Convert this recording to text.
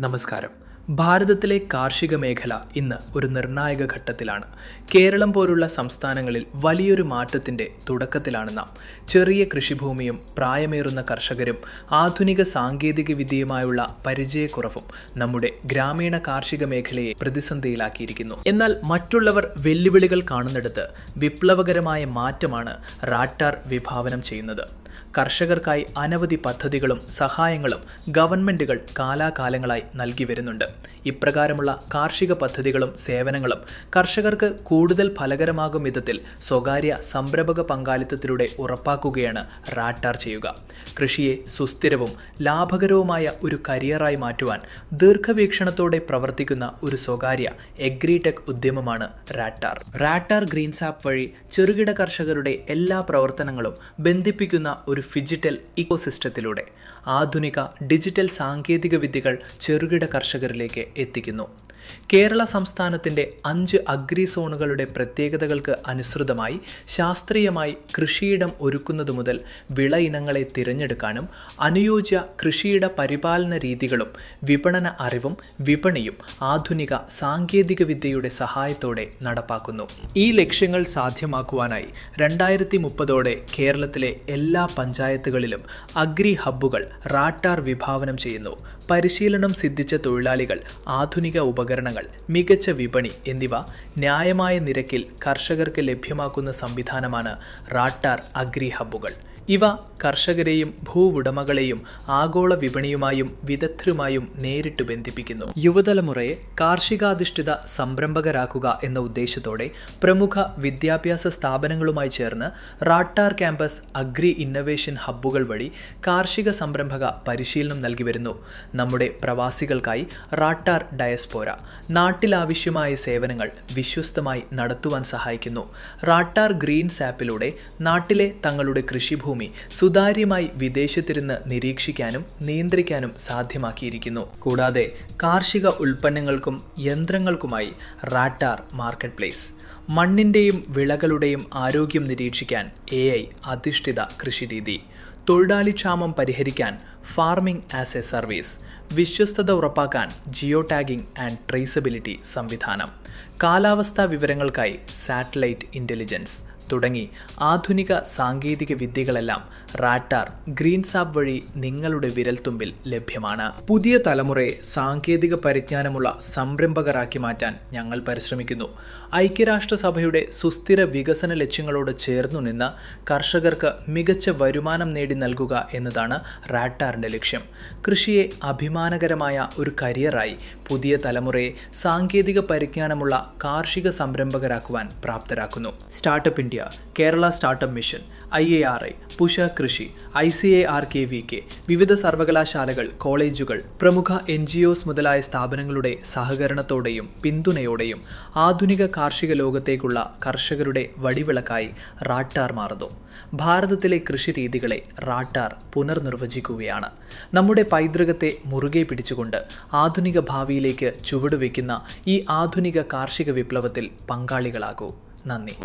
നമസ്കാരം. ഭാരതത്തിലെ കാർഷിക മേഖല ഇന്ന് ഒരു നിർണായക ഘട്ടത്തിലാണ്. കേരളം പോലുള്ള സംസ്ഥാനങ്ങളിൽ വലിയൊരു മാറ്റത്തിൻ്റെ തുടക്കത്തിലാണ് നാം. ചെറിയ കൃഷിഭൂമിയും പ്രായമേറുന്ന കർഷകരും ആധുനിക സാങ്കേതിക വിദ്യയുമായുള്ള പരിചയക്കുറവും നമ്മുടെ ഗ്രാമീണ കാർഷിക മേഖലയെ പ്രതിസന്ധിയിലാക്കിയിരിക്കുന്നു. എന്നാൽ മറ്റുള്ളവർ വെല്ലുവിളികൾ കാണുന്നിടത്ത് വിപ്ലവകരമായ മാറ്റമാണ് റാട്ടാർ വിഭാവനം ചെയ്യുന്നത്. കർഷകർക്കായി അനവധി പദ്ധതികളും സഹായങ്ങളും ഗവൺമെൻറ്റുകൾ കാലാകാലങ്ങളായി നൽകി വരുന്നുണ്ട്. ഇപ്രകാരമുള്ള കാർഷിക പദ്ധതികളും സേവനങ്ങളും കർഷകർക്ക് കൂടുതൽ ഫലകരമാകും വിധത്തിൽ സ്വകാര്യ സംരംഭക പങ്കാളിത്തത്തിലൂടെ ഉറപ്പാക്കുകയാണ് റാട്ടാർ ചെയ്യുക. കൃഷിയെ സുസ്ഥിരവും ലാഭകരവുമായ ഒരു കരിയറായി മാറ്റുവാൻ ദീർഘവീക്ഷണത്തോടെ പ്രവർത്തിക്കുന്ന ഒരു സ്വകാര്യ എഗ്രിടെക് ഉദ്യമമാണ് റാട്ടാർ. റാട്ടാർ ഗ്രീൻസ് ആപ്പ് വഴി ചെറുകിട കർഷകരുടെ എല്ലാ പ്രവർത്തനങ്ങളും ബന്ധിപ്പിക്കുന്ന ഒരു ഡിജിറ്റൽ ഇക്കോസിസ്റ്റത്തിലൂടെ ആധുനിക ഡിജിറ്റൽ സാങ്കേതിക വിദ്യകൾ ചെറുകിട കർഷകരിലേക്ക് എത്തിക്കുന്നു. കേരള സംസ്ഥാനത്തിൻ്റെ 5 അഗ്രി സോണുകളുടെ പ്രത്യേകതകൾക്ക് അനുസൃതമായി ശാസ്ത്രീയമായി കൃഷിയിടം ഒരുക്കുന്നതു മുതൽ വിള ഇനങ്ങളെ തിരഞ്ഞെടുക്കാനും അനുയോജ്യ കൃഷിയിട പരിപാലന രീതികളും വിപണന അറിവും വിപണിയും ആധുനിക സാങ്കേതിക വിദ്യയുടെ സഹായത്തോടെ നടപ്പാക്കുന്നു. ഈ ലക്ഷ്യങ്ങൾ സാധ്യമാക്കുവാനായി 2030 കേരളത്തിലെ എല്ലാ പഞ്ചായത്തുകളിലും അഗ്രി ഹബ്ബുകൾ റാട്ടാർ വിഭാവനം ചെയ്യുന്നു. പരിശീലനം സിദ്ധിച്ച തൊഴിലാളികൾ, ആധുനിക ഉപകരണങ്ങൾ, മികച്ച വിപണി എന്നിവ ന്യായമായ നിരക്കിൽ കർഷകർക്ക് ലഭ്യമാക്കുന്ന സംവിധാനമാണ് റാട്ടാർ അഗ്രി ഹബ്ബുകൾ. ഇവ കർഷകരെയും ഭൂവുടമകളെയും ആഗോള വിപണിയുമായും വിദഗ്ധരുമായും നേരിട്ട് ബന്ധിപ്പിക്കുന്നു. യുവതലമുറയെ കാർഷികാധിഷ്ഠിത സംരംഭകരാക്കുക എന്ന ഉദ്ദേശത്തോടെ പ്രമുഖ വിദ്യാഭ്യാസ സ്ഥാപനങ്ങളുമായി ചേർന്ന് റാട്ടാർ ക്യാമ്പസ് അഗ്രി ഇന്നൊവേഷൻ ഹബ്ബുകൾ വഴി കാർഷിക സംരംഭക പരിശീലനം നൽകി വരുന്നു. നമ്മുടെ പ്രവാസികൾക്കായി റാട്ടാർ ഡയസ്പോര നാട്ടിലാവശ്യമായ സേവനങ്ങൾ വിശ്വസ്തമായി നടത്തുവാൻ സഹായിക്കുന്നു. റാട്ടാർ ഗ്രീൻസ് ആപ്പിലൂടെ നാട്ടിലെ തങ്ങളുടെ കൃഷിഭൂമി സുതാര്യമായി വിദേശത്തിരുന്ന് നിരീക്ഷിക്കാനും നിയന്ത്രിക്കാനും സാധ്യമാക്കിയിരിക്കുന്നു. കൂടാതെ കാർഷിക ഉൽപ്പന്നങ്ങൾക്കും യന്ത്രങ്ങൾക്കുമായി റാട്ടാർ മാർക്കറ്റ് പ്ലേസ്, മണ്ണിൻ്റെയും വിളകളുടെയും ആരോഗ്യം നിരീക്ഷിക്കാൻ AI അധിഷ്ഠിത കൃഷിരീതി, തൊഴിലാളിക്ഷാമം പരിഹരിക്കാൻ ഫാർമിംഗ് ആസ് എ സർവീസ്, വിശ്വസ്തത ഉറപ്പാക്കാൻ ജിയോ ടാഗിംഗ് ആൻഡ് ട്രേസബിലിറ്റി സംവിധാനം, കാലാവസ്ഥാ വിവരങ്ങൾക്കായി സാറ്റലൈറ്റ് ഇൻ്റലിജൻസ് തുടങ്ങി ആധുനിക സാങ്കേതിക വിദ്യകളെല്ലാം റാട്ടാർ ഗ്രീൻസ് ആപ്പ് വഴി നിങ്ങളുടെ വിരൽത്തുമ്പിൽ ലഭ്യമാണ്. പുതിയ തലമുറയെ സാങ്കേതിക പരിജ്ഞാനമുള്ള സംരംഭകരാക്കി മാറ്റാൻ ഞങ്ങൾ പരിശ്രമിക്കുന്നു. ഐക്യരാഷ്ട്രസഭയുടെ സുസ്ഥിര വികസന ലക്ഷ്യങ്ങളോട് ചേർന്നു നിന്ന് കർഷകർക്ക് മികച്ച വരുമാനം നേടി നൽകുക എന്നതാണ് റാട്ടാറിൻ്റെ ലക്ഷ്യം. കൃഷിയെ അഭിമാനകരമായ ഒരു കരിയറായി പുതിയ തലമുറയെ സാങ്കേതിക പരിജ്ഞാനമുള്ള കാർഷിക സംരംഭകരാക്കുവാൻ പ്രാപ്തരാക്കുന്നു. Startup India, Kerala startup mission, IARI, പുഷ കൃഷി, ICARKVK, വിവിധ സർവകലാശാലകൾ, കോളേജുകൾ, പ്രമുഖ NGOs മുതലായ സ്ഥാപനങ്ങളുടെ സഹകരണത്തോടെയും പിന്തുണയോടെയും ആധുനിക കാർഷിക ലോകത്തേക്കുള്ള കർഷകരുടെ വടിവിളക്കായി റാട്ടാർ മാറുന്നു. ഭാരതത്തിലെ കൃഷിരീതികളെ റാട്ടാർ പുനർനിർവചിക്കുകയാണ്. നമ്മുടെ പൈതൃകത്തെ മുറുകെ പിടിച്ചുകൊണ്ട് ആധുനിക ഭാവിയിലേക്ക് ചുവടുവെക്കുന്ന ഈ ആധുനിക കാർഷിക വിപ്ലവത്തിൽ പങ്കാളികളാകൂ. നന്ദി.